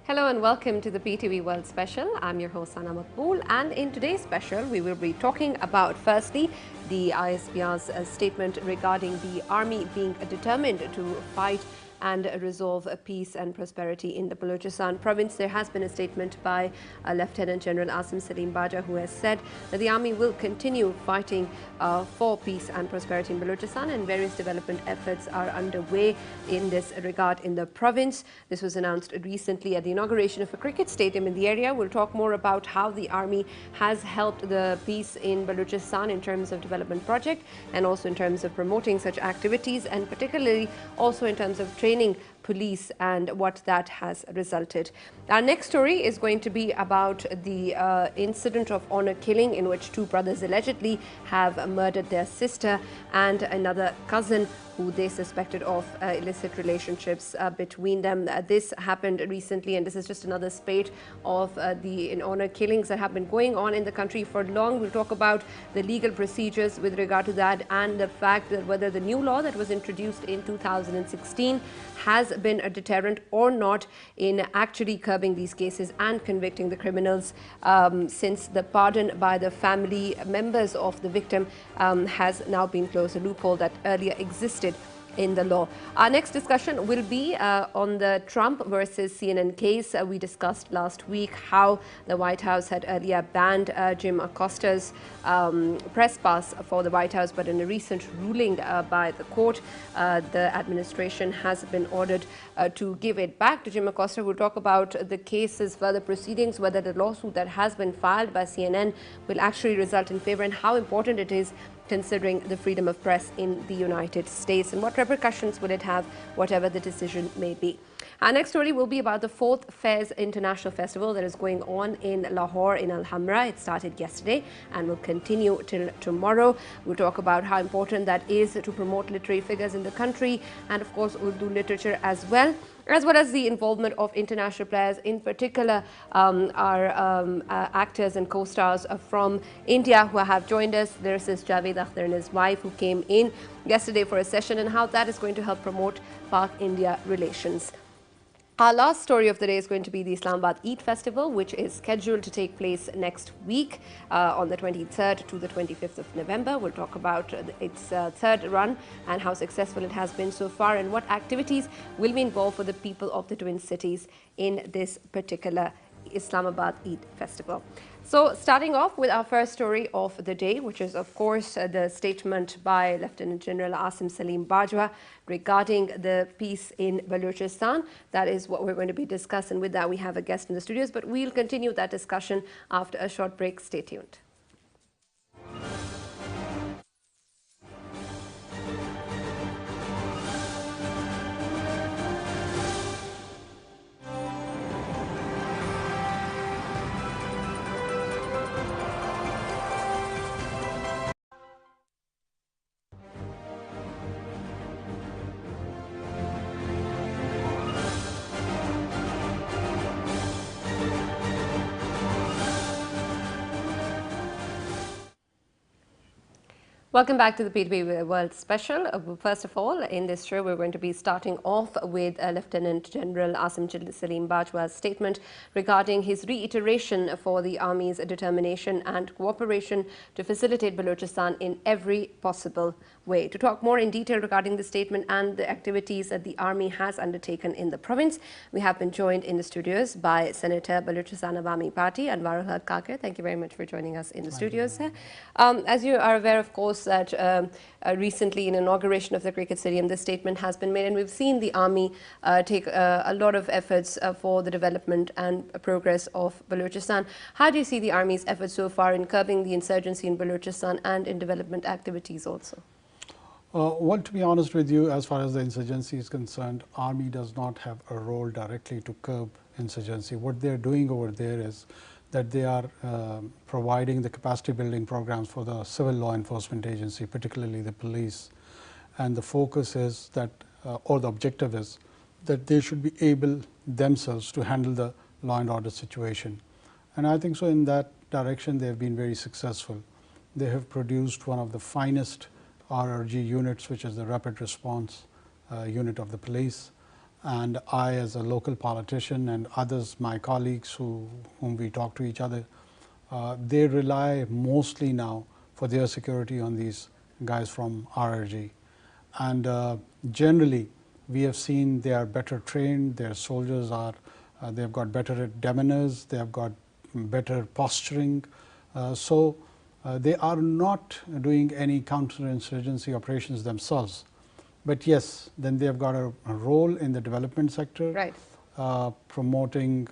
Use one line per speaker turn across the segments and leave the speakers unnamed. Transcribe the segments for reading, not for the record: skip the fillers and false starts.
Hello and welcome to the Ptv World Special. I'm your host Sana Makbool, and in today's special we will be talking about firstly the ISPR's statement regarding the army being determined to fight and resolve peace and prosperity in the Balochistan province. There has been a statement by Lieutenant General Asim Salim Baja, who has said that the army will continue fighting for peace and prosperity in Balochistan, and various development efforts are underway in this regard in the province. This was announced recently at the inauguration of a cricket stadium in the area. We'll talk more about how the army has helped the peace in Balochistan in terms of development project and also in terms of promoting such activities, and particularly also in terms of training police and what that has resulted. Our next story is going to be about the incident of honor killing in which two brothers allegedly have murdered their sister and another cousin who they suspected of illicit relationships between them. This happened recently, and this is just another spate of the honor killings that have been going on in the country for long. We'll talk about the legal procedures with regard to that and the fact that whether the new law that was introduced in 2016 has been a deterrent or not in actually curbing these cases and convicting the criminals, since the pardon by the family members of the victim has now been closed, a loophole that earlier existed in the law. Our next discussion will be on the Trump versus CNN case. We discussed last week how the White House had earlier banned Jim Acosta's press pass for the White House, but in a recent ruling by the court, the administration has been ordered to give it back to Jim Acosta. We'll talk about the case's further proceedings, whether the lawsuit that has been filed by CNN will actually result in favor, and how important it is considering the freedom of press in the United States, and what repercussions will it have, whatever the decision may be. Our next story will be about the 4th Fairs International Festival that is going on in Lahore in Alhambra. It started yesterday and will continue till tomorrow. We'll talk about how important that is to promote literary figures in the country, and of course Urdu literature as well as the involvement of international players, in particular our actors and co-stars from India who have joined us. There's this Javed Akhtar and his wife who came in yesterday for a session, and how that is going to help promote Pak-India relations. Our last story of the day is going to be the Islamabad Eid Festival, which is scheduled to take place next week on the 23rd to the 25th of November. We'll talk about its third run and how successful it has been so far, and what activities will be involved for the people of the twin cities in this particular Islamabad Eid Festival. So starting off with our first story of the day, which is of course the statement by Lieutenant General Asim Salim Bajwa regarding the peace in Balochistan. That is what we're going to be discussing. With that, we have a guest in the studios, but we'll continue that discussion after a short break. Stay tuned. Welcome back to the Ptv World Special. First of all, in this show, we're going to be starting off with Lieutenant General Asim Salim Bajwa's statement regarding his reiteration for the Army's determination and cooperation to facilitate Balochistan in every possible way. To talk more in detail regarding the statement and the activities that the Army has undertaken in the province, we have been joined in the studios by Senator Balochistan Awami Party, Anwarul Haq Kakir. Thank you very much for joining us in the studios. As you are aware, of course, that recently in inauguration of the cricket stadium, this statement has been made, and we've seen the Army take a lot of efforts for the development and progress of Balochistan. How do you see the Army's efforts so far in curbing the insurgency in Balochistan and in development activities also?
Well, to be honest with you, as far as the insurgency is concerned, Army does not have a role directly to curb insurgency. What they are doing over there is that they are providing the capacity building programs for the civil law enforcement agency, particularly the police. And the focus is that, or the objective is that they should be able themselves to handle the law and order situation. And I think so in that direction they have been very successful. They have produced one of the finest RRG units, which is the rapid response unit of the police. and I as a local politician and others, my colleagues whom we talk to each other, they rely mostly now for their security on these guys from RRG. And generally, we have seen they are better trained, their soldiers are, they have got better demeanors, they have got better posturing. They are not doing any counterinsurgency operations themselves. But yes, then they have got a role in the development sector,
right.
Promoting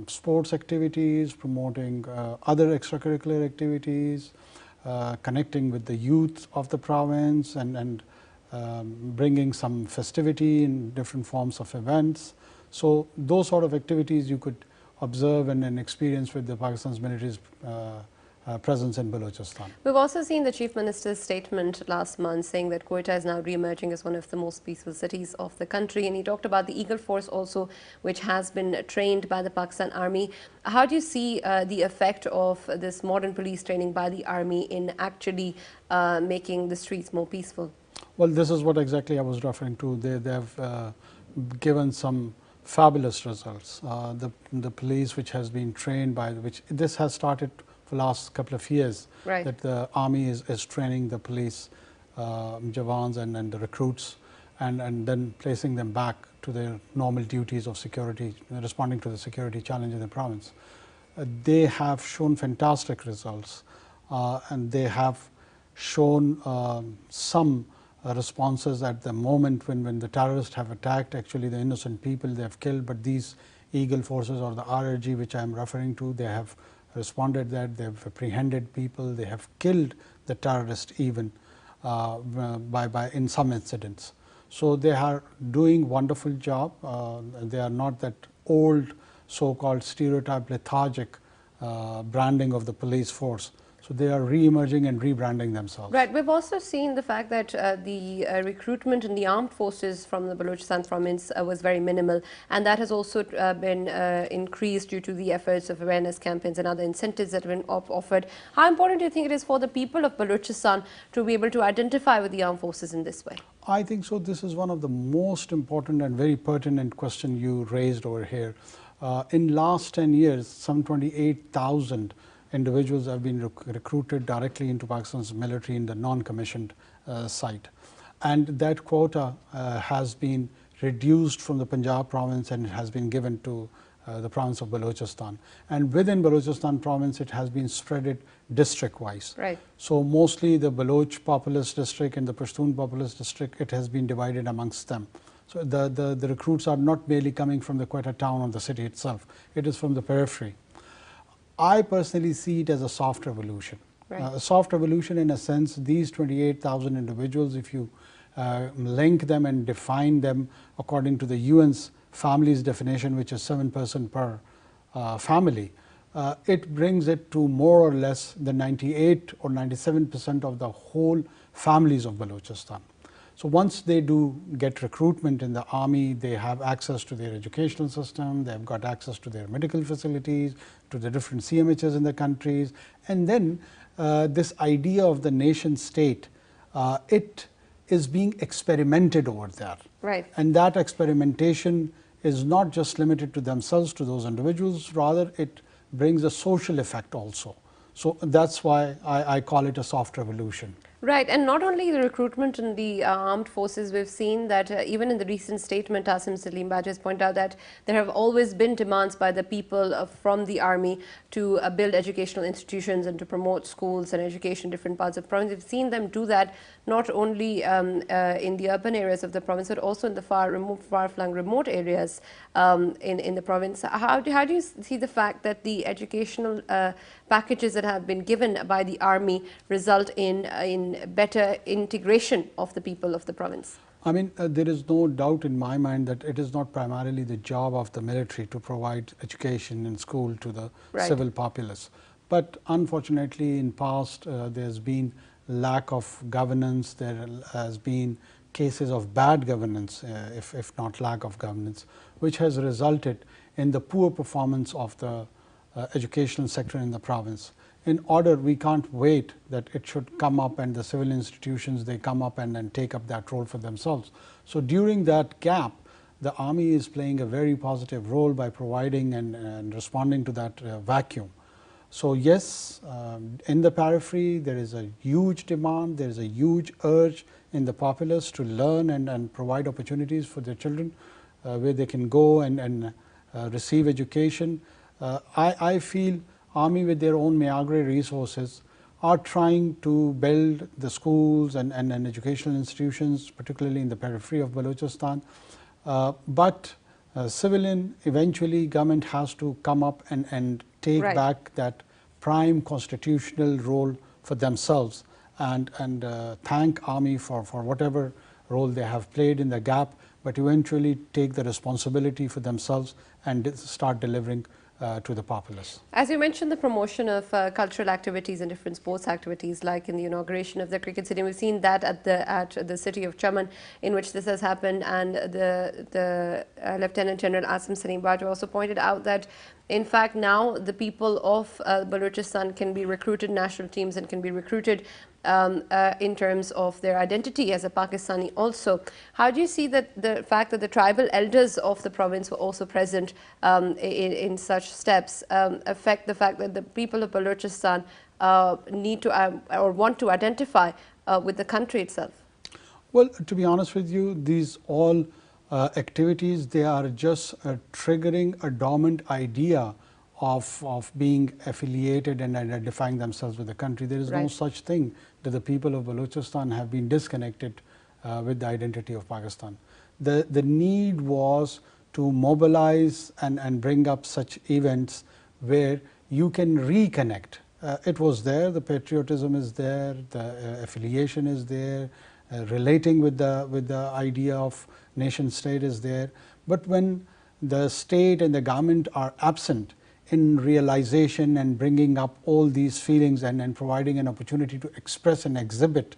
sports activities, promoting other extracurricular activities, connecting with the youth of the province, and bringing some festivity in different forms of events. So those sort of activities you could observe and experience with the Pakistan's military's presence in Balochistan.
We've also seen the Chief Minister's statement last month saying that Quetta is now re-emerging as one of the most peaceful cities of the country, and he talked about the Eagle Force also, which has been trained by the Pakistan Army. How do you see the effect of this modern police training by the Army in actually making the streets more peaceful?
Well, this is what exactly I was referring to. They have given some fabulous results. The police which has been trained by, which this has started for the last couple of years,
right.
that the Army is training the police Jawans and the recruits, and then placing them back to their normal duties of security, responding to the security challenge in the province. They have shown fantastic results, and they have shown some responses at the moment when the terrorists have attacked actually the innocent people they have killed, but these Eagle forces or the RRG which I am referring to, they have responded that, they have apprehended people, they have killed the terrorist even in some incidents. So they are doing wonderful job. They are not that old so-called stereotype lethargic branding of the police force. So they are re-emerging and rebranding themselves.
Right. We've also seen the fact that the recruitment in the armed forces from the Balochistan province was very minimal, and that has also been increased due to the efforts of awareness campaigns and other incentives that have been offered. How important do you think it is for the people of Balochistan to be able to identify with the armed forces in this way?
I think so. This is one of the most important and very pertinent question you raised over here. In last 10 years, some 28,000 individuals have been recruited directly into Pakistan's military in the non-commissioned side, and that quota has been reduced from the Punjab province and it has been given to the province of Balochistan, and within Balochistan province it has been spreaded district wise.
Right.
So mostly the Baloch populous district and the Pashtun populous district, it has been divided amongst them. So the recruits are not merely coming from the Quetta town or the city itself, it is from the periphery. I personally see it as a soft revolution.
Right.
A soft revolution in a sense, these 28,000 individuals, if you link them and define them according to the UN's family's definition, which is 7 person per family, it brings it to more or less the 98 or 97% of the whole families of Balochistan. So once they do get recruitment in the army, they have access to their educational system, they have got access to their medical facilities, to the different CMHs in the countries, and then this idea of the nation state, it is being experimented over there.
Right.
And that experimentation is not just limited to themselves, to those individuals, rather it brings a social effect also. So that's why I call it a soft revolution.
Right, and not only the recruitment in the armed forces, we've seen that even in the recent statement, Asim Salim Baj has pointed out that there have always been demands by the people from the army to build educational institutions and to promote schools and education in different parts of the province. We've seen them do that not only in the urban areas of the province, but also in the far-flung remote areas in the province. How do you see the fact that the educational packages that have been given by the army result in better integration of the people of the province?
I mean, there is no doubt in my mind that it is not primarily the job of the military to provide education in school to the
right.
civil populace. But unfortunately, in past, there's been lack of governance, there has been cases of bad governance, if not lack of governance, which has resulted in the poor performance of the educational sector in the province. In order, we can't wait that it should come up and the civil institutions, they come up and then take up that role for themselves. So during that gap, the army is playing a very positive role by providing and responding to that vacuum. So yes, in the periphery there is a huge demand, there is a huge urge in the populace to learn and provide opportunities for their children where they can go and receive education. I feel army with their own Meagre resources are trying to build the schools and educational institutions, particularly in the periphery of Balochistan. But civilian, eventually government has to come up and take
Right.
back that prime constitutional role for themselves and thank army for whatever role they have played in the gap, but eventually take the responsibility for themselves and start delivering to the populace.
As you mentioned, the promotion of cultural activities and different sports activities, like in the inauguration of the cricket stadium, we've seen that at the city of Chaman, in which this has happened, and the Lieutenant General Asim Salim Bajwa also pointed out that, in fact, now the people of Balochistan can be recruited, national teams, and can be recruited in terms of their identity as a Pakistani also. How do you see that the fact that the tribal elders of the province were also present in such steps affect the fact that the people of Balochistan need to or want to identify with the country itself?
Well, to be honest with you, these all activities, they are just triggering a dormant idea of being affiliated and identifying themselves with the country. There is no
Right.
such thing that the people of Balochistan have been disconnected with the identity of Pakistan. The need was to mobilize and bring up such events where you can reconnect. It was there, the patriotism is there, the affiliation is there, relating with the idea of nation state is there. But when the state and the government are absent in realization and bringing up all these feelings and providing an opportunity to express and exhibit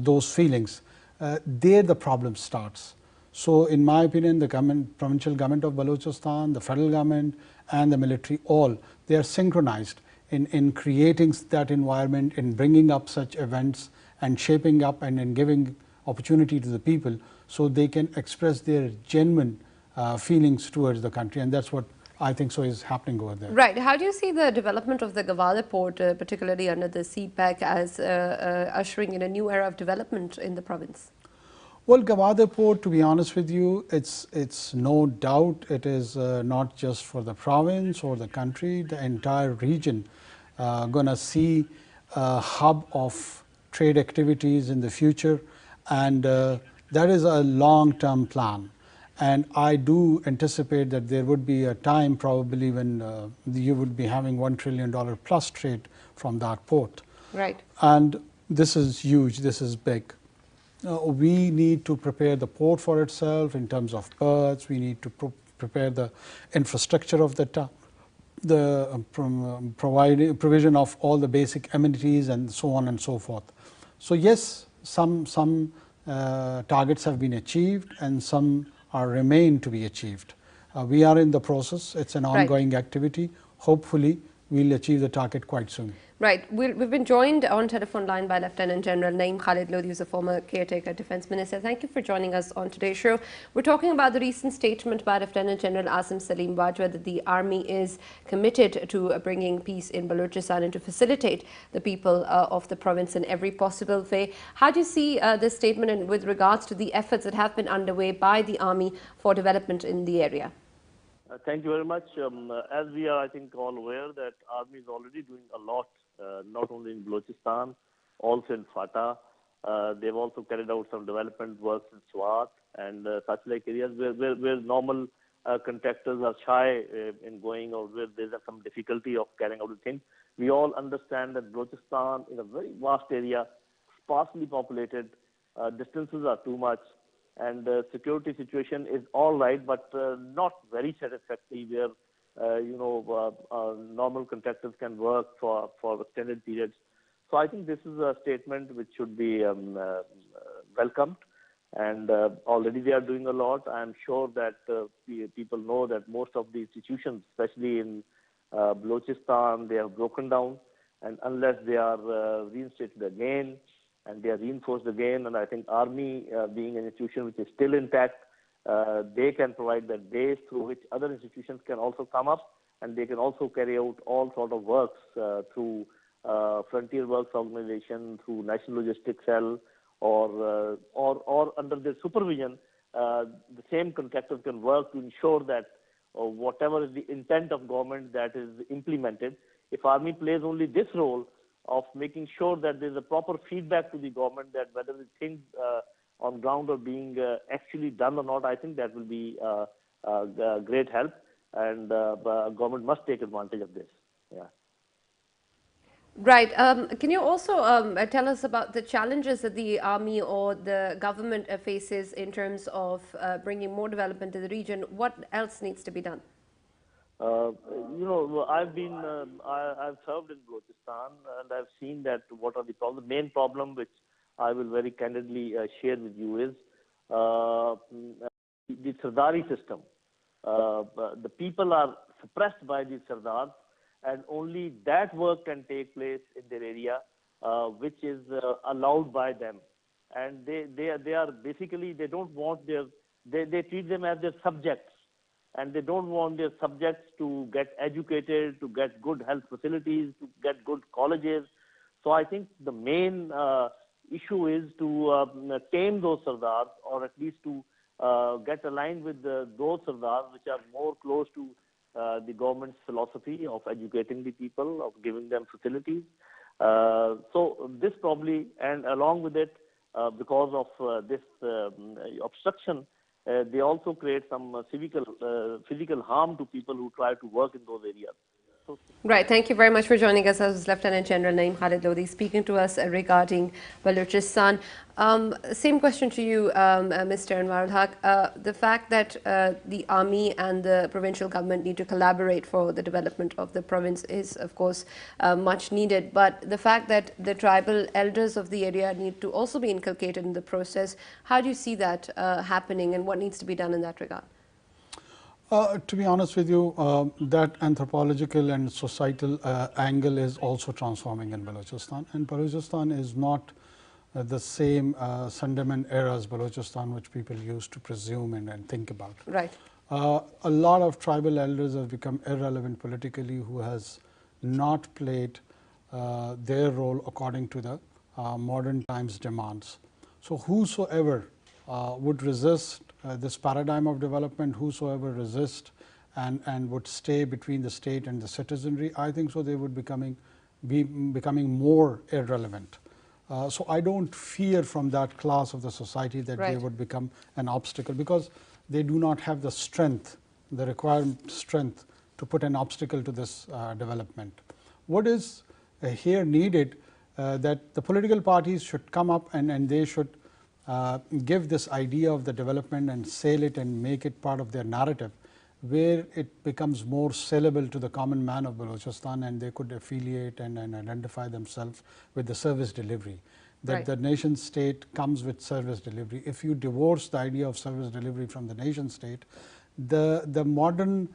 those feelings, there the problem starts. So in my opinion, the provincial government of Balochistan, the federal government and the military, all, they are synchronized in creating that environment, in bringing up such events and shaping up and in giving opportunity to the people so they can express their genuine feelings towards the country, and that's what I think so is happening over there.
Right. How do you see the development of the Gawada port, particularly under the CPEC, as ushering in a new era of development in the province?
Well, Gawada port, to be honest with you, it's no doubt it is not just for the province or the country, the entire region gonna see a hub of trade activities in the future, and that is a long-term plan. And I do anticipate that there would be a time probably when you would be having $1 trillion plus trade from that port.
Right.
And this is huge, this is big. We need to prepare the port for itself in terms of berths, we need to prepare the infrastructure of the provision of all the basic amenities and so on and so forth. So yes, some targets have been achieved and some remain to be achieved. We are in the process, it's an ongoing activity. Hopefully, we'll achieve the target quite soon.
Right. We've been joined on telephone line by Lieutenant General Naeem Khalid Lodi, who's a former caretaker defense minister. Thank you for joining us on today's show. We're talking about the recent statement by Lieutenant General Asim Salim Bajwa that the army is committed to bringing peace in Balochistan and to facilitate the people of the province in every possible way. How do you see this statement and with regards to the efforts that have been underway by the army for development in the area?
Thank you very much. As we are, I think, all aware that Army is already doing a lot, not only in Balochistan, also in Fatah. They've also carried out some development works in Swat and such like areas where normal contractors are shy in going, or where there's some difficulty of carrying out the things. We all understand that Balochistan is a very vast area, sparsely populated, distances are too much, and the security situation is all right, but not very satisfactory where, normal contractors can work for extended periods. So I think this is a statement which should be welcomed, and already they are doing a lot. I am sure that people know that most of the institutions, especially in Balochistan, they have broken down, and unless they are reinstated again, and they are reinforced again, and I think Army being an institution which is still intact, they can provide that base through which other institutions can also come up, and they can also carry out all sort of works through Frontier Works Organization, through National Logistics Cell, or under their supervision. The same contractors can work to ensure that whatever is the intent of government, that is implemented. If Army plays only this role of making sure that there is a proper feedback to the government that whether the things on ground are being actually done or not, I think that will be great help, and government must take advantage of this. Yeah.
Right. Can you also tell us about the challenges that the army or the government faces in terms of bringing more development to the region? What else needs to be done?
I've served in Balochistan, and I've seen that what are the problems. The main problem, which I will very candidly share with you, is the Sardari system. The people are suppressed by the Sardars, and only that work can take place in their area, which is allowed by them. And they are basically, they don't want they treat them as their subjects, and they don't want their subjects to get educated, to get good health facilities, to get good colleges. So I think the main issue is to tame those Sardars, or at least to get aligned with those Sardars which are more close to the government's philosophy of educating the people, of giving them facilities. So this probably, and along with it, because of this obstruction, they also create some physical harm to people who try to work in those areas.
Right. Thank you very much for joining us. As Lieutenant General Naeem Khalid Lodi speaking to us regarding Balochistan. Same question to you, Mr. Anwarul Haq. The fact that the army and the provincial government need to collaborate for the development of the province is, of course, much needed. But the fact that the tribal elders of the area need to also be inculcated in the process, how do you see that happening, and what needs to be done in that regard?
To be honest with you, that anthropological and societal angle is also transforming in Balochistan. And Balochistan is not the same Sunderman era's Balochistan which people used to presume and think about.
Right.
A lot of tribal elders have become irrelevant politically, who has not played their role according to the modern times demands. So whosoever would resist this paradigm of development, whosoever resist and would stay between the state and the citizenry, I think so they would be becoming more irrelevant. So I don't fear from that class of the society that they would become an obstacle, because they do not have the strength, the required strength to put an obstacle to this development. What is here needed, that the political parties should come up and they should give this idea of the development and sell it and make it part of their narrative, where it becomes more sellable to the common man of Balochistan, and they could affiliate and identify themselves with the service delivery. That the nation state comes with service delivery. If you divorce the idea of service delivery from the nation state, the modern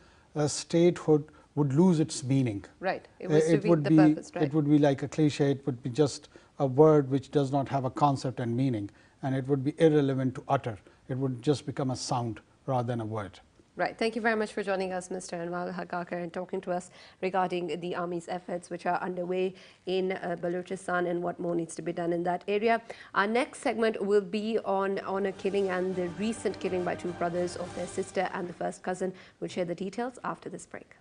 statehood would lose its meaning.
Right. It was to defeat the purpose, right?
It would be like a cliche. It would be just a word which does not have a concept and meaning, and it would be irrelevant to utter. It would just become a sound rather than a word.
Right. Thank you very much for joining us, Mr. Anwarul Haq, and talking to us regarding the Army's efforts which are underway in Balochistan and what more needs to be done in that area. Our next segment will be on a killing and the recent killing by two brothers of their sister and the first cousin. We'll share the details after this break.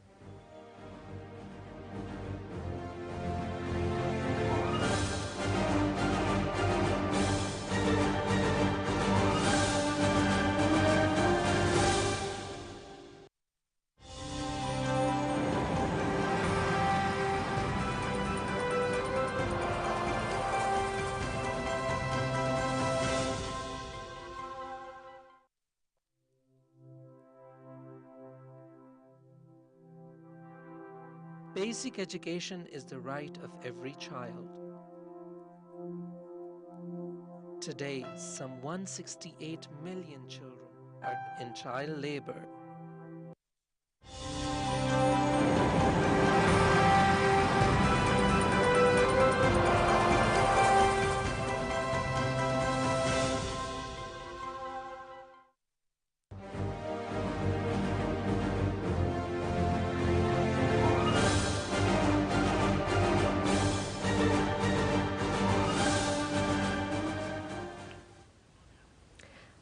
Basic education is the right of every child. Today, some 168 million children are in child labor.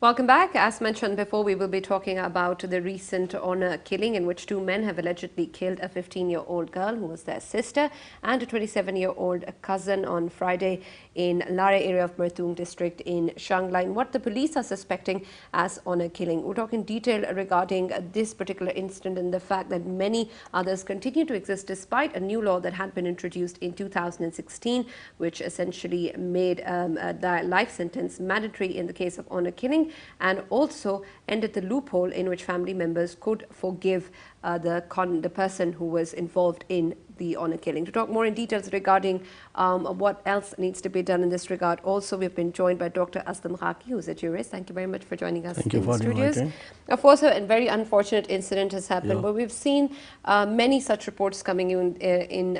Welcome back. As mentioned before, we will be talking about the recent honor killing in which two men have allegedly killed a 15-year-old girl who was their sister and a 27-year-old cousin on Friday in Lara area of Mertung district in Shanghai. What the police are suspecting as honor killing. We'll talk in detail regarding this particular incident and the fact that many others continue to exist despite a new law that had been introduced in 2016, which essentially made the life sentence mandatory in the case of honor killing, and also ended the loophole in which family members could forgive the person who was involved in the honor killing. To talk more in details regarding what else needs to be done in this regard, also we've been joined by Dr. Aslam Khaki, who's a jurist. Thank you very much for joining us in the studios. Of course, a very unfortunate incident has happened, but we've seen many such reports coming in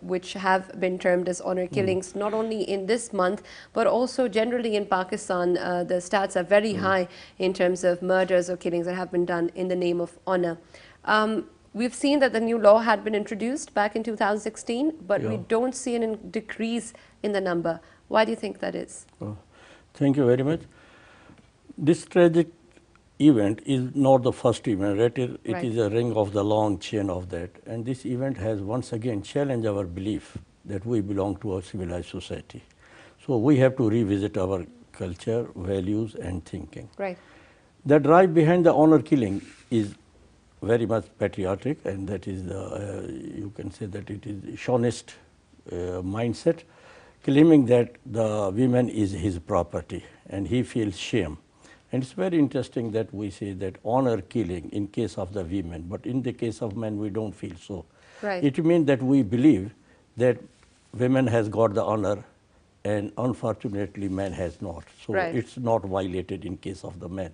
which have been termed as honor killings, not only in this month, but also generally in Pakistan. The stats are very high in terms of murders or killings that have been done in the name of honor. We've seen that the new law had been introduced back in 2016, but we don't see a decrease in the number. Why do you think that is?
Thank you very much. This tragic event is not the first event, right? It is a ring of the long chain of that. And this event has once again challenged our belief that we belong to a civilized society. So we have to revisit our culture, values and thinking.
Right.
The drive behind the honor killing is very much patriotic, and that is you can say that it is chauvinist mindset, claiming that the woman is his property and he feels shame. And it's very interesting that we say that honor killing in case of the women, but in the case of men we don't feel so.
Right.
It means that we believe that women has got the honor and unfortunately man has not. So it's not violated in case of the men.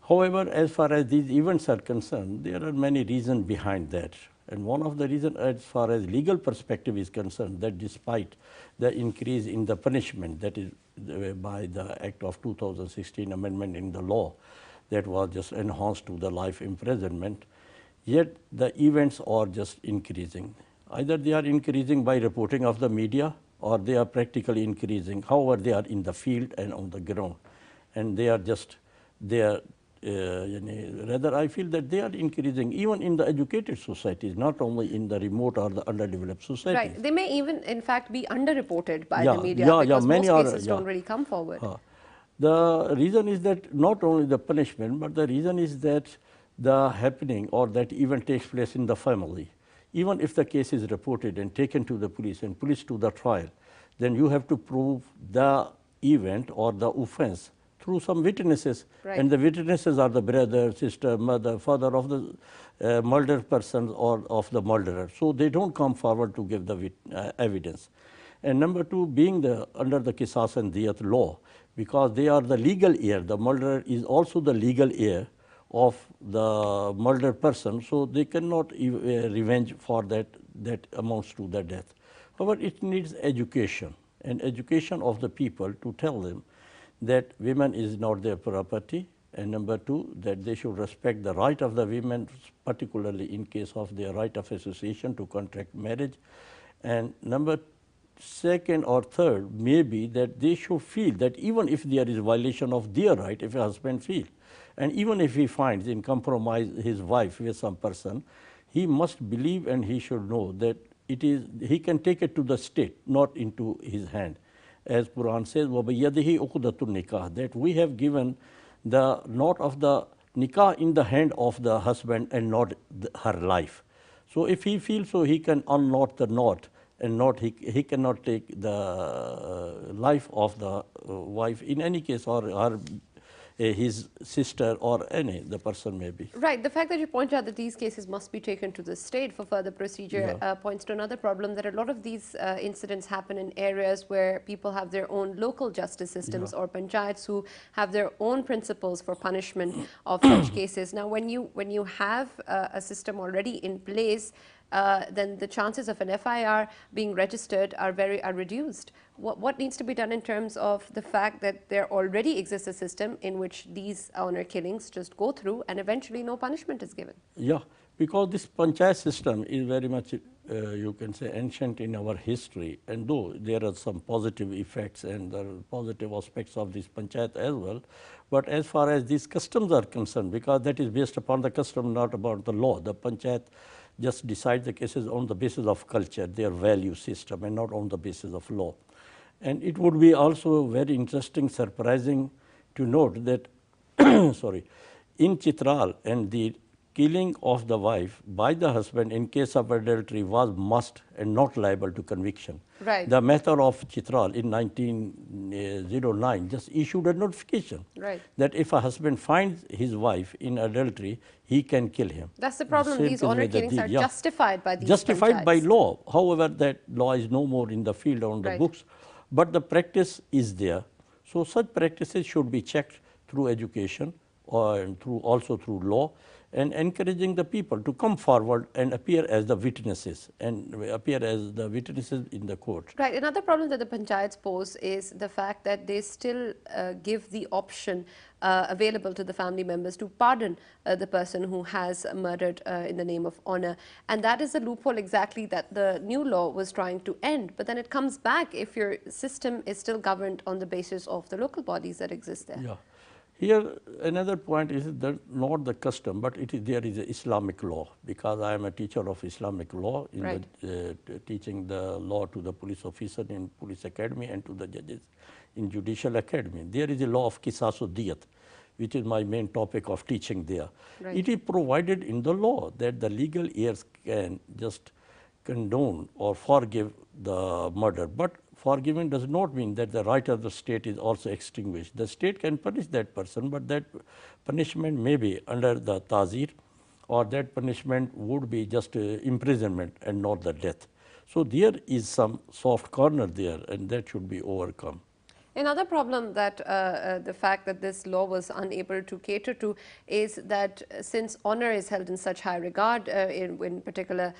However, as far as these events are concerned, there are many reasons behind that. And one of the reasons as far as legal perspective is concerned, that despite the increase in the punishment that is by the Act of 2016 amendment in the law that was just enhanced to the life imprisonment, yet the events are just increasing. Either they are increasing by reporting of the media or they are practically increasing. However, they are in the field and on the ground. And they are just, rather I feel that they are increasing even in the educated societies, not only in the remote or the underdeveloped societies.
Right. They may even in fact be underreported by the media because most cases don't really come forward.
The reason is that not only the punishment, but the reason is that the happening or that event takes place in the family. Even if the case is reported and taken to the police and police to the trial, then you have to prove the event or the offense through some witnesses, and the witnesses are the brother, sister, mother, father of the murdered person or of the murderer. So they don't come forward to give the evidence. And number two, being under the Qisas and Diyat law, because they are the legal heir, the murderer is also the legal heir of the murdered person, so they cannot revenge for that amounts to the death. However, it needs education, and education of the people to tell them that women is not their property, and number two, that they should respect the right of the women, particularly in case of their right of association to contract marriage. And number second or third may be that they should feel that even if there is violation of their right, if a husband feels, and even if he finds in compromise his wife with some person, he must believe and he should know that he can take it to the state, not into his hand. As Quran says, وَبَيَّدِهِ عُقْدَةُ النِّكَاحِ, that we have given the knot of the nikah in the hand of the husband and not her life. So if he feels so, he can unknot the knot and he cannot take the life of the wife in any case, or her his sister or the person may be.
Right. The fact that you point out that these cases must be taken to the state for further procedure points to another problem, that a lot of these incidents happen in areas where people have their own local justice systems or panchayats who have their own principles for punishment of such cases. Now, when you have a system already in place, then the chances of an FIR being registered are reduced. What needs to be done in terms of the fact that there already exists a system in which these honor killings just go through and eventually no punishment is given?
Yeah, because this panchayat system is very much you can say, ancient in our history, and though there are some positive effects and the positive aspects of this panchayat as well, but as far as these customs are concerned, because that is based upon the custom, not about the law. The panchayat just decides the cases on the basis of culture, their value system, and not on the basis of law. And it would be also very interesting, surprising to note that, sorry, in Chitral, and the killing of the wife by the husband in case of adultery was must and not liable to conviction.
Right.
The matter of Chitral in 1909 just issued a notification that if a husband finds his wife in adultery, he can kill him.
That's the problem. These honor killings are justified by these
justified by
panchayats.
law. However, that law is no more in the field on the books, but the practice is there. So such practices should be checked through education or also through law, and encouraging the people to come forward and appear as the witnesses in the court.
Right. Another problem that the panchayats pose is the fact that they still give the option available to the family members to pardon the person who has murdered in the name of honor. And that is a loophole exactly that the new law was trying to end. But then it comes back if your system is still governed on the basis of the local bodies that exist there.
Yeah. Here, another point is that not the custom, but there is a Islamic law, because I am a teacher of Islamic law in teaching the law to the police officer in police academy and to the judges in judicial academy. There is a law of Qisasu Diyat, which is my main topic of teaching there. It is provided in the law that the legal heirs can just condone or forgive the murder, but forgiving does not mean that the right of the state is also extinguished. The state can punish that person, but that punishment may be under the tazir, or that punishment would be just imprisonment and not the death. So there is some soft corner there, and that should be overcome.
Another problem that the fact that this law was unable to cater to is that since honor is held in such high regard in particular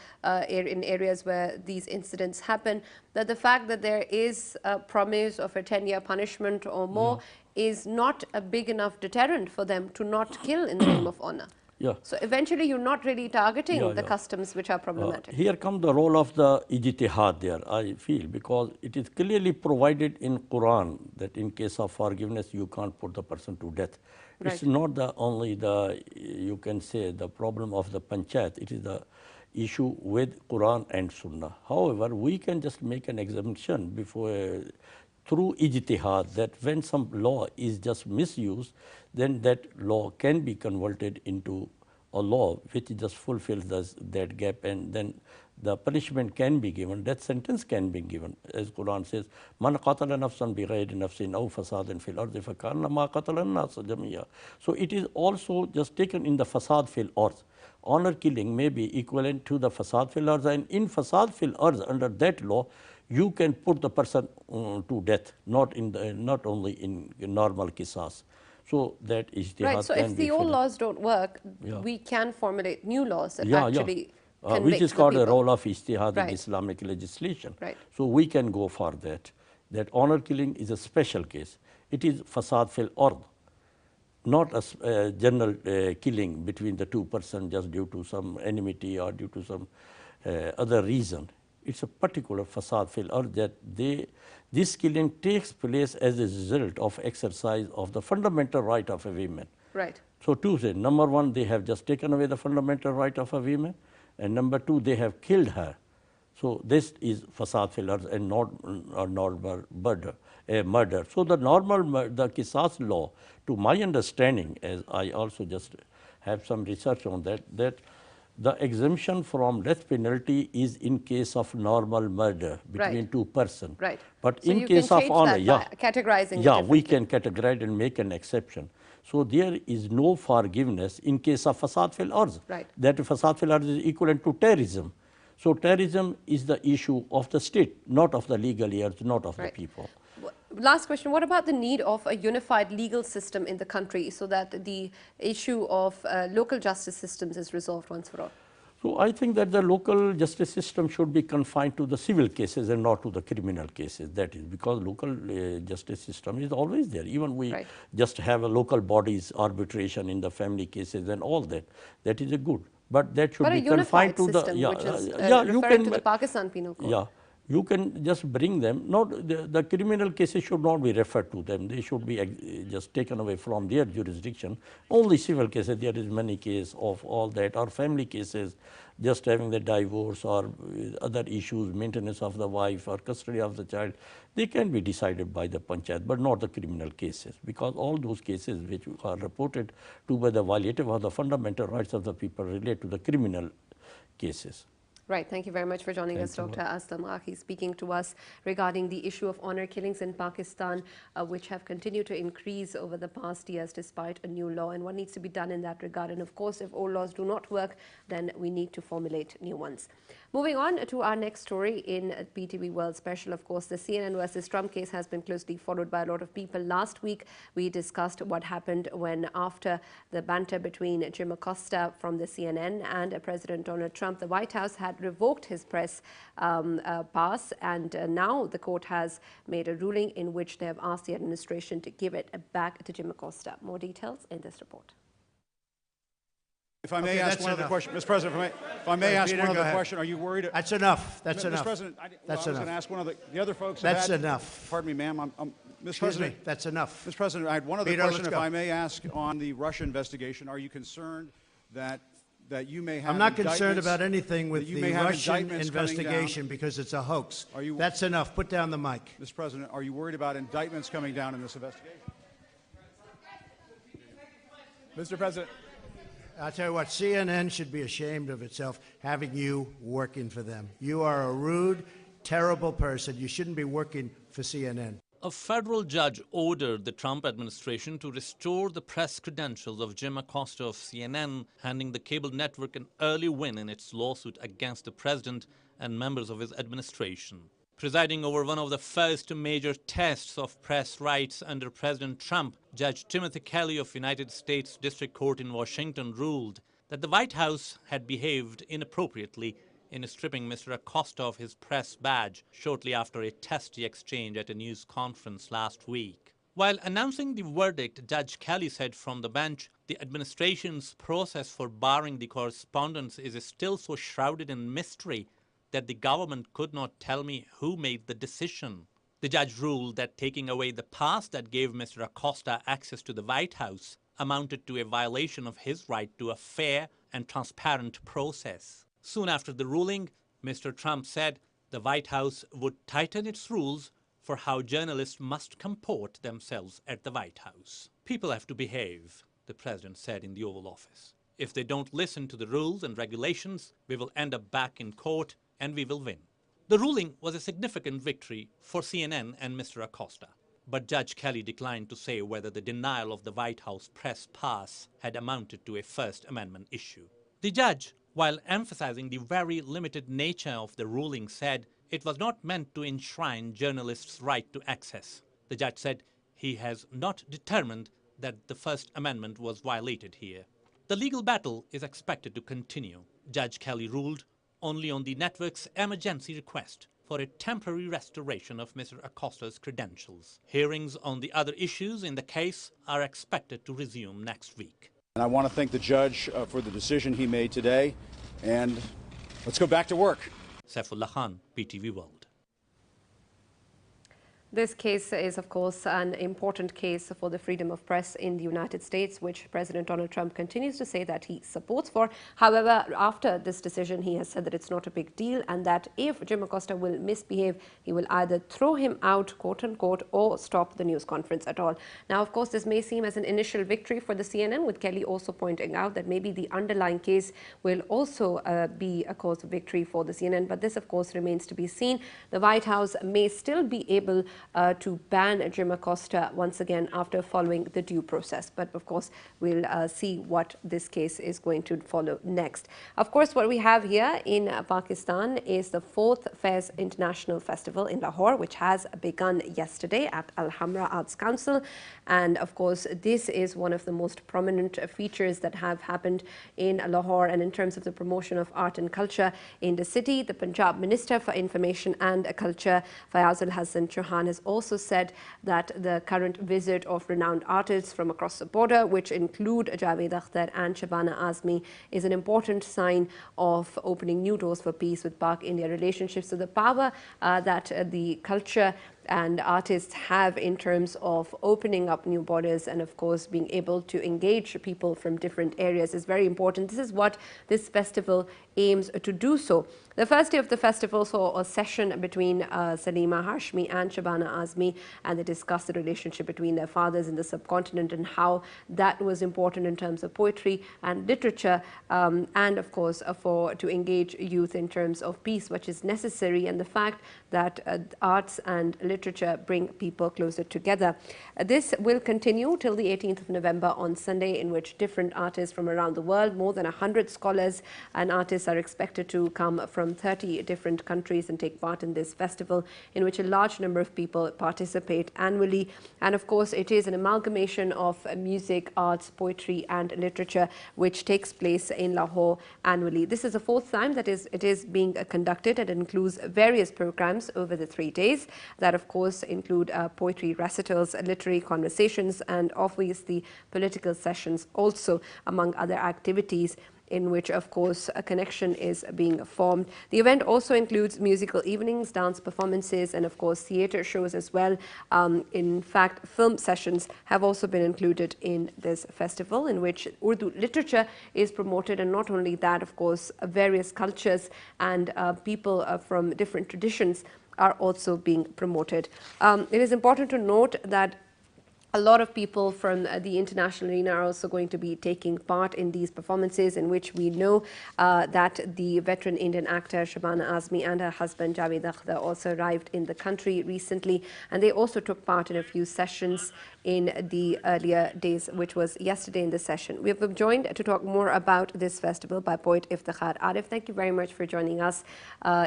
in areas where these incidents happen, that the fact that there is a promise of a 10-year punishment or more is not a big enough deterrent for them to not kill in the name of honor. So eventually you're not really targeting the customs which are problematic.
Here comes the role of the ijtihad there, I feel, because it is clearly provided in Quran that in case of forgiveness you can't put the person to death. It's not the only the, you can say, the problem of the panchayat, it is the issue with Quran and Sunnah. However, we can just make an exemption before through ijtihad, that when some law is just misused, then that law can be converted into a law which just fulfills that gap, and then the punishment can be given, death sentence can be given. As Quran says, Man qatala nafsan bi ghayri nafsin aw fasadin fil ardi fakanama qatala an-nas jami'a. So it is also just taken in the fasad fil ard. Honor killing may be equivalent to the fasad fil ard, and in fasad fil ard, under that law, you can put the person to death, not only in normal qisas. So that is the
So if the old laws don't work, we can formulate new laws that actually
which is called a role of ijtihad in Islamic legislation. So we can go for that. That honor killing is a special case. It is fasad fil ard, not a general killing between the two persons just due to some enmity or due to some other reason. It's a particular fasad fil ard that this killing takes place as a result of exercise of the fundamental right of a woman. So two say, number one, they have just taken away the fundamental right of a woman, and number two, they have killed her. So this is fasad fil ard and not a normal murder. So the the qisas law, to my understanding, as I also just have some research on that the exemption from death penalty is in case of normal murder between two persons. But
so
in case of honor,
categorizing
we can categorize and make an exception. So there is no forgiveness in case of fasad fil ard. That fasad fil ard is equivalent to terrorism. So terrorism is the issue of the state, not of the legal heirs, not of the people.
Last question, what about the need of a unified legal system in the country so that the issue of local justice systems is resolved once for all?
So I think that the local justice system should be confined to the civil cases and not to the criminal cases. That is because local justice system is always there. Even we just have a local bodies arbitration in the family cases and all that. That is a good. but that should
But
be
a unified
confined to the
system, which is
you
referring
can
to the Pakistan Penal Code.
yeah. You can just bring them, not the criminal cases should not be referred to them. They should be just taken away from their jurisdiction. Only civil cases, there is many cases of all that, or family cases, just having the divorce or other issues, maintenance of the wife or custody of the child, they can be decided by the panchayat, but not the criminal cases, because all those cases which are reported to by the violative of the fundamental rights of the people relate to the criminal cases.
Right. Thank you very much for joining us, Dr. Aslam Akhi, speaking to us regarding the issue of honor killings in Pakistan, which have continued to increase over the past years despite a new law, and what needs to be done in that regard. And of course, if old laws do not work, then we need to formulate new ones. Moving on to our next story in PTV World Special, of course, the CNN versus Trump case has been closely followed by a lot of people. Last week, we discussed what happened when, after the banter between Jim Acosta from the CNN and President Donald Trump, the White House had revoked his press pass, and now the court has made a ruling in which they have asked the administration to give it back to Jim Acosta. More details in this report.
If I may ask one other question, Mr. President, if I may ask one other question, are you worried?
That's enough. That's enough.
Mr. President, I was going to ask one of the other folks.
That's enough.
Pardon me, ma'am. Mr.
President, that's enough.
Mr. President, I had one other question, if I may ask, on the Russia investigation. Are you concerned that you may have?
I'm not concerned about anything with the Russian investigation because it's a hoax. That's enough. Put down the mic.
Mr. President, are you worried about indictments coming down in this investigation? Mr. President.
I'll tell you what, CNN should be ashamed of itself having you working for them. You are a rude, terrible person. You shouldn't be working for CNN.
A federal judge ordered the Trump administration to restore the press credentials of Jim Acosta of CNN, handing the cable network an early win in its lawsuit against the president and members of his administration. Presiding over one of the first major tests of press rights under President Trump, Judge Timothy Kelly of United States District Court in Washington ruled that the White House had behaved inappropriately in stripping Mr. Acosta of his press badge shortly after a testy exchange at a news conference last week. While announcing the verdict, Judge Kelly said from the bench, the administration's process for barring the correspondence is still so shrouded in mystery that the government could not tell me who made the decision. The judge ruled that taking away the pass that gave Mr. Acosta access to the White House amounted to a violation of his right to a fair and transparent process. Soon after the ruling, Mr. Trump said the White House would tighten its rules for how journalists must comport themselves at the White House. People have to behave, the president said in the Oval Office. If they don't listen to the rules and regulations, we will end up back in court and we will win. The ruling was a significant victory for CNN and Mr. Acosta, but Judge Kelly declined to say whether the denial of the White House press pass had amounted to a First Amendment issue. The judge, while emphasizing the very limited nature of the ruling, said it was not meant to enshrine journalists' right to access. The judge said he has not determined that the First Amendment was violated here. The legal battle is expected to continue. Judge Kelly ruled only on the network's emergency request for a temporary restoration of Mr. Acosta's credentials. Hearings on the other issues in the case are expected to resume next week.
And I want to thank the judge for the decision he made today, and let's go back to work.
Saifullah Khan, PTV World.
This case is, of course, an important case for the freedom of press in the United States, which President Donald Trump continues to say that he supports for. However, after this decision, he has said that it's not a big deal and that if Jim Acosta will misbehave, he will either throw him out, quote unquote, or stop the news conference at all. Now, of course, this may seem as an initial victory for the CNN, with Kelly also pointing out that maybe the underlying case will also be a cause of victory for the CNN. But this, of course, remains to be seen. The White House may still be able to ban Jim Acosta once again after following the due process. But of course, we'll see what this case is going to follow next. Of course, what we have here in Pakistan is the 4th Fairs International Festival in Lahore, which has begun yesterday at Al Hamra Arts Council. And of course, this is one of the most prominent features that have happened in Lahore. And in terms of the promotion of art and culture in the city, the Punjab Minister for Information and Culture, Fayaz Al Hassan Chauhan, Khan has also said that the current visit of renowned artists from across the border, which include Javed Akhtar and Shabana Azmi, is an important sign of opening new doors for peace with Pak-India relationships. So the power that the culture and artists have in terms of opening up new borders and of course being able to engage people from different areas is very important. This is what this festival aims to do so. The first day of the festival saw a session between Salima Hashmi and Shabana Azmi, and they discussed the relationship between their fathers in the subcontinent and how that was important in terms of poetry and literature, and of course to engage youth in terms of peace, which is necessary, and the fact that arts and literature bring people closer together. This will continue till the 18th of November on Sunday, in which different artists from around the world, more than 100 scholars and artists are expected to come from 30 different countries and take part in this festival, in which a large number of people participate annually. And of course, it is an amalgamation of music, arts, poetry and literature which takes place in Lahore annually. This is the fourth time that it is being conducted, and it includes various programs over the 3 days that of course include poetry recitals, literary conversations and obviously political sessions also, among other activities in which of course a connection is being formed. The event also includes musical evenings, dance performances and of course theatre shows as well. In fact, film sessions have also been included in this festival, in which Urdu literature is promoted, and not only that, of course, various cultures and people from different traditions are also being promoted. It is important to note that a lot of people from the international arena are also going to be taking part in these performances, in which we know that the veteran Indian actor Shabana Azmi and her husband Javed Akhtar also arrived in the country recently, and they also took part in a few sessions in the earlier days, which was yesterday in the session. We have been joined to talk more about this festival by poet Iftikhar Arif. Thank you very much for joining us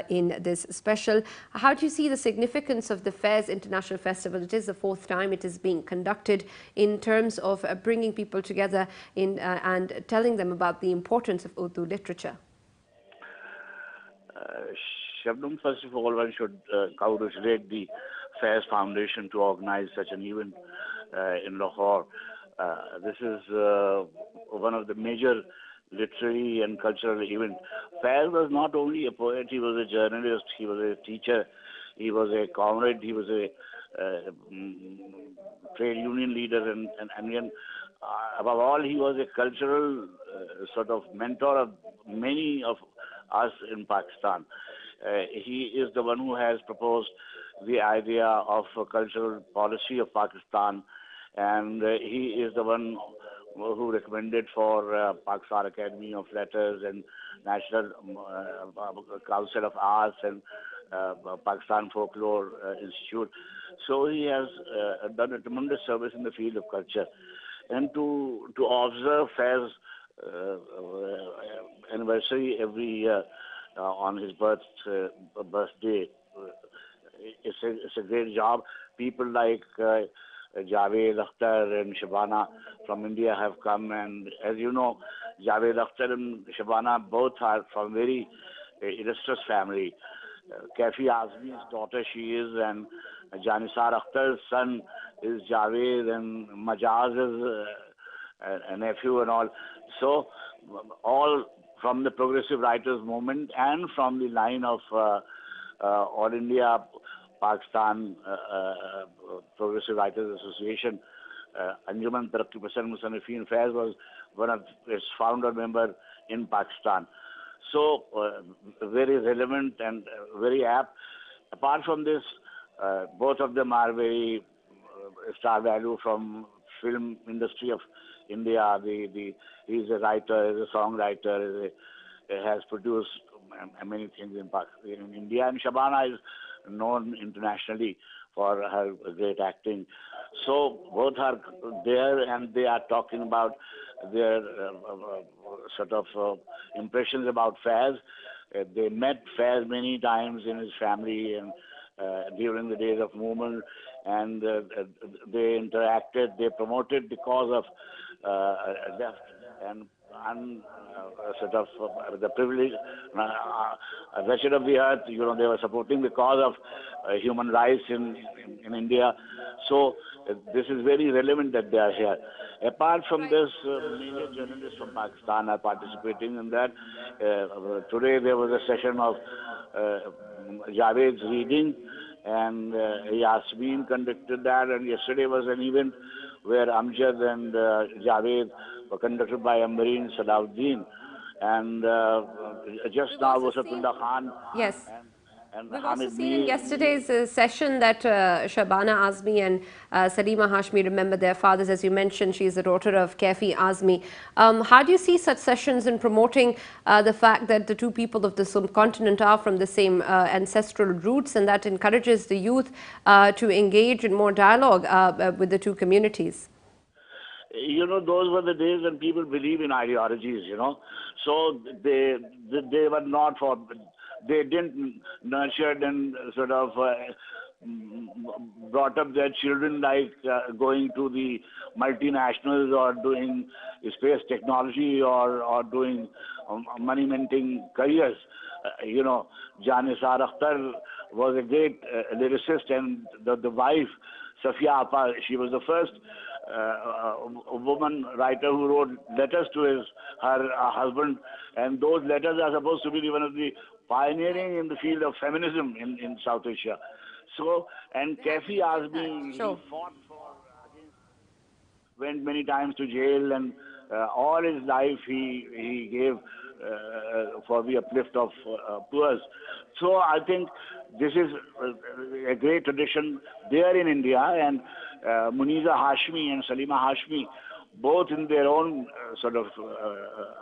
in this special. How do you see the significance of the Fairs International Festival? It is the fourth time it is being conducted, in terms of bringing people together and telling them about the importance of Urdu literature.
Shabnam, first of all, one should congratulate the Fairs Foundation to organize such an event in Lahore. This is one of the major literary and cultural events. Fairs was not only a poet, he was a journalist, he was a teacher, he was a comrade, he was a trade union leader, and above all, he was a cultural sort of mentor of many of us in Pakistan. He is the one who has proposed the idea of a cultural policy of Pakistan, and he is the one who recommended for Pakistan Academy of Letters and National Council of Arts and Pakistan Folklore Institute. So he has done a tremendous service in the field of culture. And to observe Fairs anniversary every year on his birthday, it's a great job. People like Javed Akhtar and Shabana from India have come, and as you know, Javed Akhtar and Shabana both are from very illustrious family. Kafi Azmi's daughter she is, and Janisar Akhtar's son is Javed, and Majaz is a nephew and all. So all from the progressive writers movement and from the line of All India Pakistan Progressive Writers Association. Anjuman Tarakki Pasand Musannifin Faiz was one of its founder member in Pakistan. So very relevant and very apt. Apart from this, both of them are very star value from film industry of India. He's a writer, he's a songwriter, has produced many things in India. And Shabana is known internationally for her great acting. So both are there, and they are talking about their sort of impressions about Faiz. They met Faiz many times in his family and during the days of movement, and they interacted, they promoted the cause of and sort of the privilege, wretched of the earth. You know, they were supporting the cause of human rights in India. So this is very relevant that they are here. Apart from this, major journalists from Pakistan are participating in that. Today there was a session of Javed's reading, and Yasmin conducted that, and yesterday was an event where Amjad and Javed were conducted by Amreen Salahuddin, and just now was Abdullah Khan.
Yes.
And
We've also
Hamid
seen in
Mir.
yesterday's session that Shabana Azmi and Salima Hashmi remember their fathers. As you mentioned, she is the daughter of Kaifi Azmi. How do you see such sessions in promoting the fact that the two people of the subcontinent are from the same ancestral roots, and that encourages the youth to engage in more dialogue with the two communities?
You know, those were the days when people believe in ideologies, you know. So they were not for, they didn't nurture and sort of brought up their children like going to the multinationals or doing space technology or doing money-minting careers. You know, Janisar Akhtar was a great lyricist, and the wife, Safia Appa, she was the first a woman writer who wrote letters to her husband, and those letters are supposed to be one of the pioneering in the field of feminism in South Asia. So, and Kaifi Azmi, he fought for, went many times to jail, and all his life he gave for the uplift of poor. So I think this is a great tradition there in India, and Muniza Hashmi and Salima Hashmi, both in their own sort of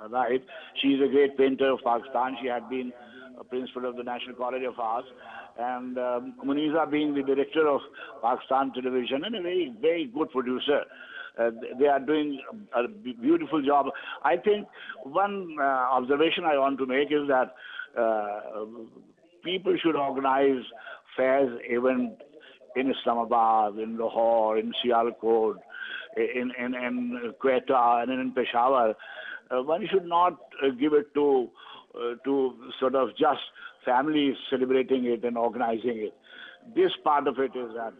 right. She's a great painter of Pakistan. She had been a principal of the National College of Arts, and Muniza being the director of Pakistan Television and a very, very good producer. They are doing a beautiful job. I think one observation I want to make is that people should organize fairs even in Islamabad, in Lahore, in Sialkot, in Quetta, and in Peshawar. One should not give it to sort of just families celebrating it and organizing it. This part of it is that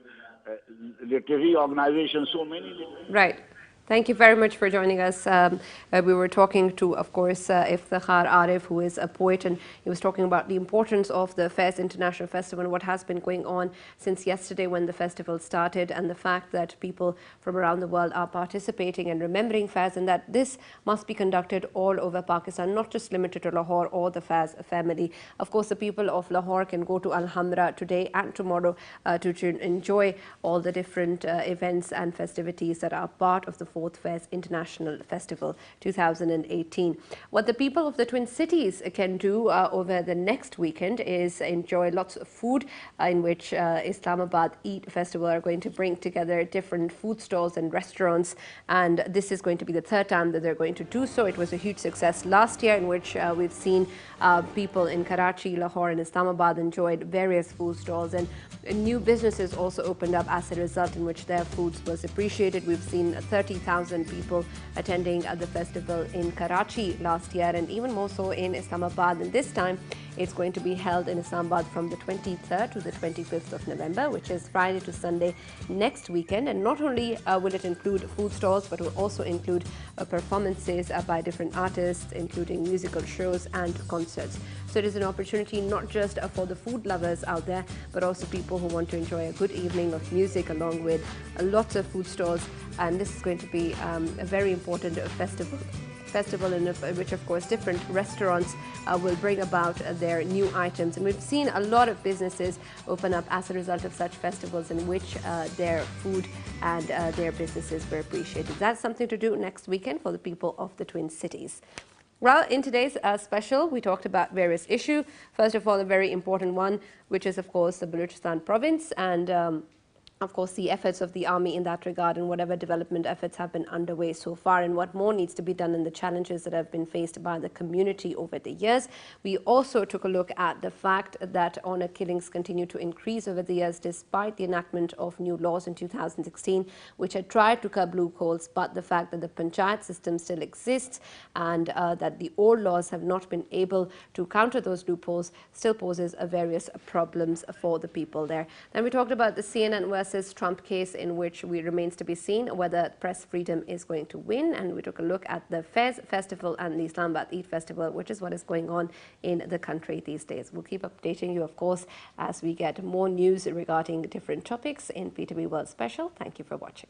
literary organizations, so many.
Right. Thank you very much for joining us. We were talking to, of course, Iftikhar Arif, who is a poet, and he was talking about the importance of the Fairs International Festival and what has been going on since yesterday when the festival started, and the fact that people from around the world are participating and remembering Fairs, and that this must be conducted all over Pakistan, not just limited to Lahore or the Fairs family. Of course, the people of Lahore can go to Alhambra today and tomorrow to enjoy all the different events and festivities that are part of the Fourth Fairs International Festival 2018. What the people of the Twin Cities can do over the next weekend is enjoy lots of food, in which Islamabad Eat Festival are going to bring together different food stalls and restaurants, and this is going to be the third time that they're going to do so. It was a huge success last year, in which we've seen people in Karachi, Lahore and Islamabad enjoyed various food stalls, and new businesses also opened up as a result, in which their foods was appreciated. We've seen 30,000 people attending the festival in Karachi last year, and even more so in Islamabad. And this time it's going to be held in Islamabad from the 23rd to the 25th of November, which is Friday to Sunday next weekend. And not only will it include food stalls, but will also include performances by different artists, including musical shows and concerts. So it is an opportunity not just for the food lovers out there, but also people who want to enjoy a good evening of music along with lots of food stalls. And this is going to be a very important festival in which, of course, different restaurants will bring about their new items. And we've seen a lot of businesses open up as a result of such festivals, in which their food and their businesses were appreciated. That's something to do next weekend for the people of the Twin Cities. Well, in today's special, we talked about various issues. First of all, a very important one, which is, of course, the Balochistan province. And of course, the efforts of the army in that regard and whatever development efforts have been underway so far and what more needs to be done and the challenges that have been faced by the community over the years. We also took a look at the fact that honor killings continue to increase over the years despite the enactment of new laws in 2016 which had tried to curb loopholes, but the fact that the panchayat system still exists and that the old laws have not been able to counter those loopholes still poses various problems for the people there. Then we talked about the CNN versus Trump case, in which we remains to be seen whether press freedom is going to win, and we took a look at the Fez festival and the Islamabad Eid festival, which is what is going on in the country these days. We'll keep updating you, of course, as we get more news regarding different topics in PTV World Special. Thank you for watching.